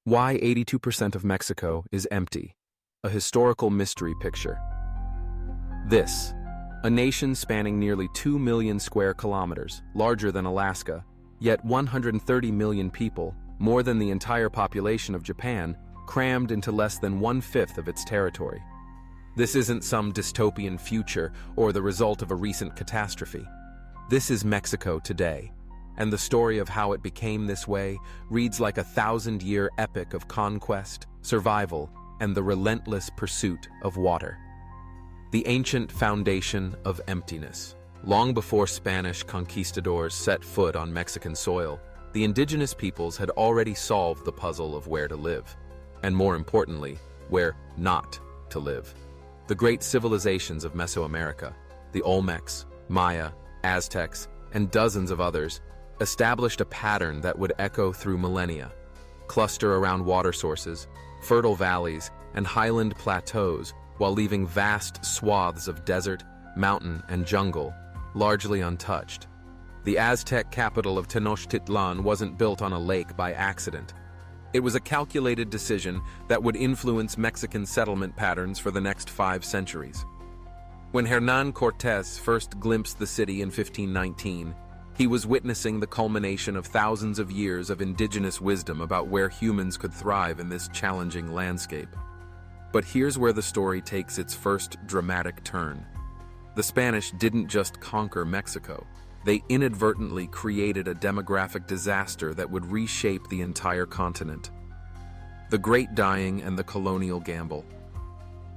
Why 82% of Mexico is empty. A historical mystery picture. This, a nation spanning nearly 2 million square kilometers, larger than Alaska, yet 130 million people, more than the entire population of Japan, crammed into less than 1/5 of its territory. This isn't some dystopian future or the result of a recent catastrophe. This is Mexico today, and the story of how it became this way reads like a 1,000-year epic of conquest, survival, and the relentless pursuit of water. The ancient foundation of emptiness. Long before Spanish conquistadors set foot on Mexican soil, the indigenous peoples had already solved the puzzle of where to live, and more importantly, where not to live. The great civilizations of Mesoamerica, the Olmecs, Maya, Aztecs, and dozens of others, established a pattern that would echo through millennia, cluster around water sources, fertile valleys, and highland plateaus, while leaving vast swaths of desert, mountain, and jungle, largely untouched. The Aztec capital of Tenochtitlan wasn't built on a lake by accident. It was a calculated decision that would influence Mexican settlement patterns for the next 5 centuries. When Hernán Cortés first glimpsed the city in 1519, he was witnessing the culmination of thousands of years of indigenous wisdom about where humans could thrive in this challenging landscape. But here's where the story takes its first dramatic turn. The Spanish didn't just conquer Mexico. They inadvertently created a demographic disaster that would reshape the entire continent. The Great Dying and the Colonial Gamble.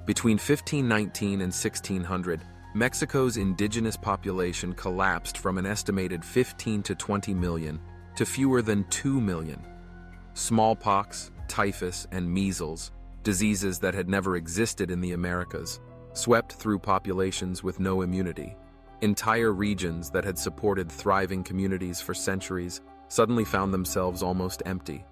Between 1519 and 1600, Mexico's indigenous population collapsed from an estimated 15 to 20 million to fewer than 2 million. Smallpox, typhus, and measles, diseases that had never existed in the Americas, swept through populations with no immunity. Entire regions that had supported thriving communities for centuries suddenly found themselves almost empty.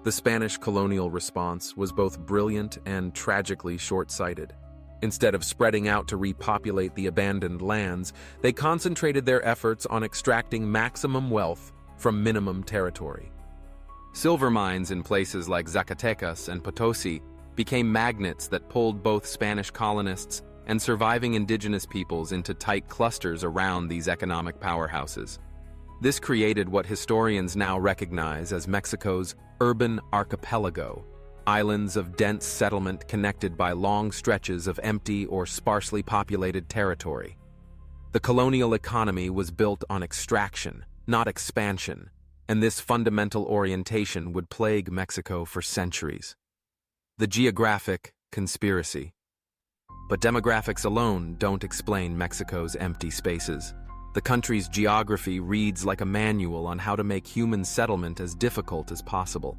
The Spanish colonial response was both brilliant and tragically short-sighted. Instead of spreading out to repopulate the abandoned lands, they concentrated their efforts on extracting maximum wealth from minimum territory. Silver mines in places like Zacatecas and Potosi became magnets that pulled both Spanish colonists and surviving indigenous peoples into tight clusters around these economic powerhouses. This created what historians now recognize as Mexico's urban archipelago, islands of dense settlement connected by long stretches of empty or sparsely populated territory. The colonial economy was built on extraction, not expansion, and this fundamental orientation would plague Mexico for centuries. The geographic conspiracy. But demographics alone don't explain Mexico's empty spaces. The country's geography reads like a manual on how to make human settlement as difficult as possible.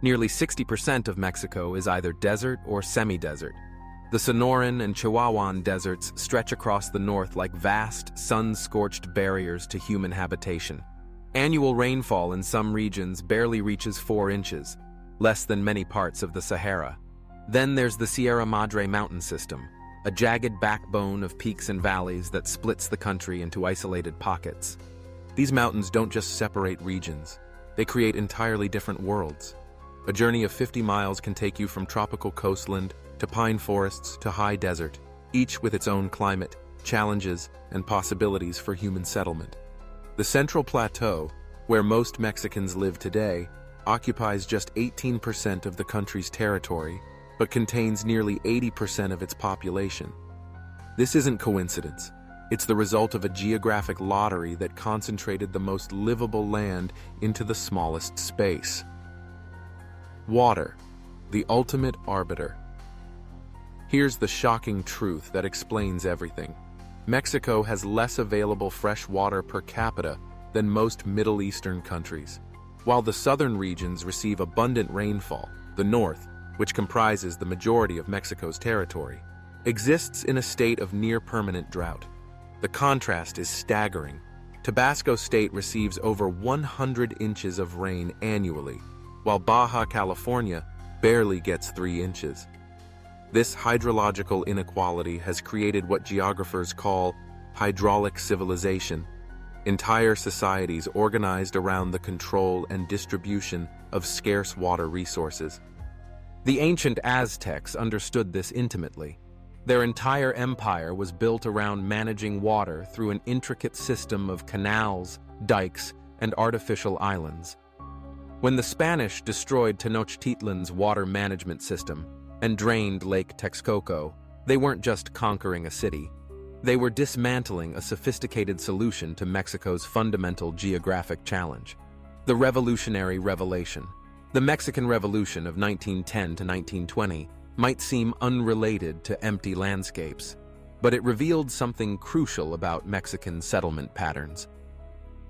Nearly 60% of Mexico is either desert or semi-desert. The Sonoran and Chihuahuan deserts stretch across the north like vast, sun-scorched barriers to human habitation. Annual rainfall in some regions barely reaches 4 inches, less than many parts of the Sahara. Then there's the Sierra Madre mountain system, a jagged backbone of peaks and valleys that splits the country into isolated pockets. These mountains don't just separate regions, they create entirely different worlds. A journey of 50 miles can take you from tropical coastland to pine forests to high desert, each with its own climate, challenges, and possibilities for human settlement. The Central Plateau, where most Mexicans live today, occupies just 18% of the country's territory, but contains nearly 80% of its population. This isn't coincidence. It's the result of a geographic lottery that concentrated the most livable land into the smallest space. Water, the ultimate arbiter. Here's the shocking truth that explains everything. Mexico has less available fresh water per capita than most Middle Eastern countries. While the southern regions receive abundant rainfall, the north, which comprises the majority of Mexico's territory, exists in a state of near-permanent drought. The contrast is staggering. Tabasco State receives over 100 inches of rain annually, while Baja California barely gets 3 inches. This hydrological inequality has created what geographers call hydraulic civilization, entire societies organized around the control and distribution of scarce water resources. The ancient Aztecs understood this intimately. Their entire empire was built around managing water through an intricate system of canals, dikes, and artificial islands. When the Spanish destroyed Tenochtitlan's water management system and drained Lake Texcoco, they weren't just conquering a city. They were dismantling a sophisticated solution to Mexico's fundamental geographic challenge: the Revolutionary Revelation. The Mexican Revolution of 1910 to 1920 might seem unrelated to empty landscapes, but it revealed something crucial about Mexican settlement patterns.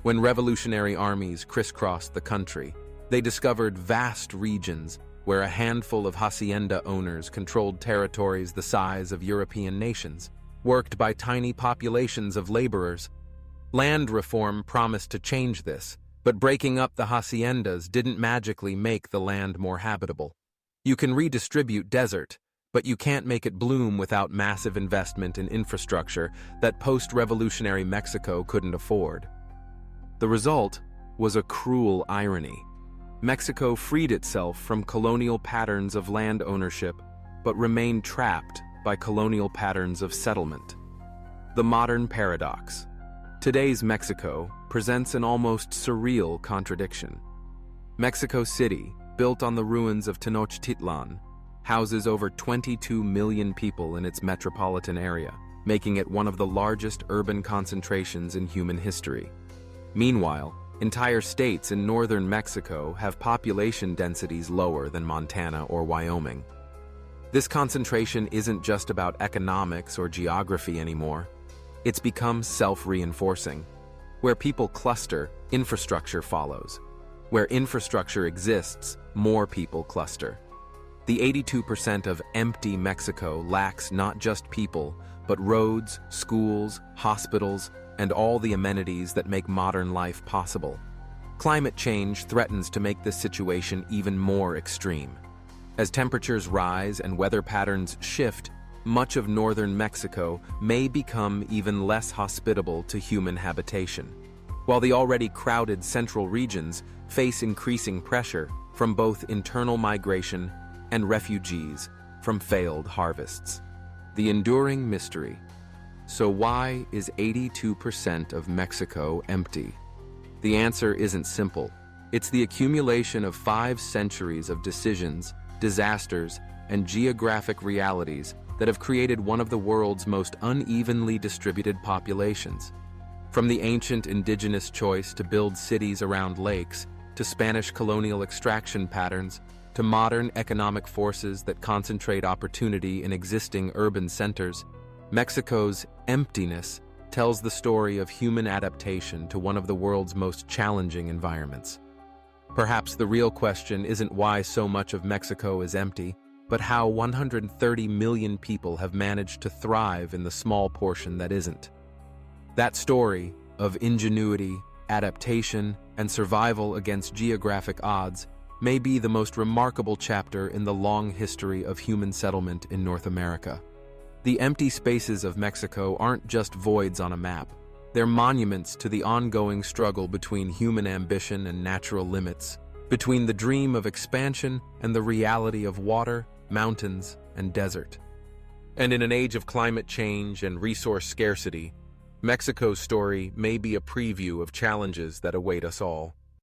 When revolutionary armies crisscrossed the country, they discovered vast regions where a handful of hacienda owners controlled territories the size of European nations, worked by tiny populations of laborers. Land reform promised to change this, but breaking up the haciendas didn't magically make the land more habitable. You can redistribute desert, but you can't make it bloom without massive investment in infrastructure that post-revolutionary Mexico couldn't afford. The result was a cruel irony. Mexico freed itself from colonial patterns of land ownership, but remained trapped by colonial patterns of settlement. The modern paradox. Today's Mexico presents an almost surreal contradiction. Mexico City, built on the ruins of Tenochtitlan, houses over 22 million people in its metropolitan area, making it one of the largest urban concentrations in human history. Meanwhile, entire states in northern Mexico have population densities lower than Montana or Wyoming. This concentration isn't just about economics or geography anymore. It's become self-reinforcing. Where people cluster, infrastructure follows. Where infrastructure exists, more people cluster. The 82% of empty Mexico lacks not just people, but roads, schools, hospitals, and all the amenities that make modern life possible. Climate change threatens to make this situation even more extreme. As temperatures rise and weather patterns shift, much of northern Mexico may become even less hospitable to human habitation, while the already crowded central regions face increasing pressure from both internal migration and refugees from failed harvests. The enduring mystery. So why is 82% of Mexico empty? The answer isn't simple. It's the accumulation of 5 centuries of decisions, disasters, and geographic realities that have created one of the world's most unevenly distributed populations. From the ancient indigenous choice to build cities around lakes, to Spanish colonial extraction patterns, to modern economic forces that concentrate opportunity in existing urban centers, Mexico's emptiness tells the story of human adaptation to one of the world's most challenging environments. Perhaps the real question isn't why so much of Mexico is empty, but how 130 million people have managed to thrive in the small portion that isn't. That story of ingenuity, adaptation, and survival against geographic odds may be the most remarkable chapter in the long history of human settlement in North America. The empty spaces of Mexico aren't just voids on a map. They're monuments to the ongoing struggle between human ambition and natural limits, between the dream of expansion and the reality of water, mountains, and desert. And in an age of climate change and resource scarcity, Mexico's story may be a preview of challenges that await us all.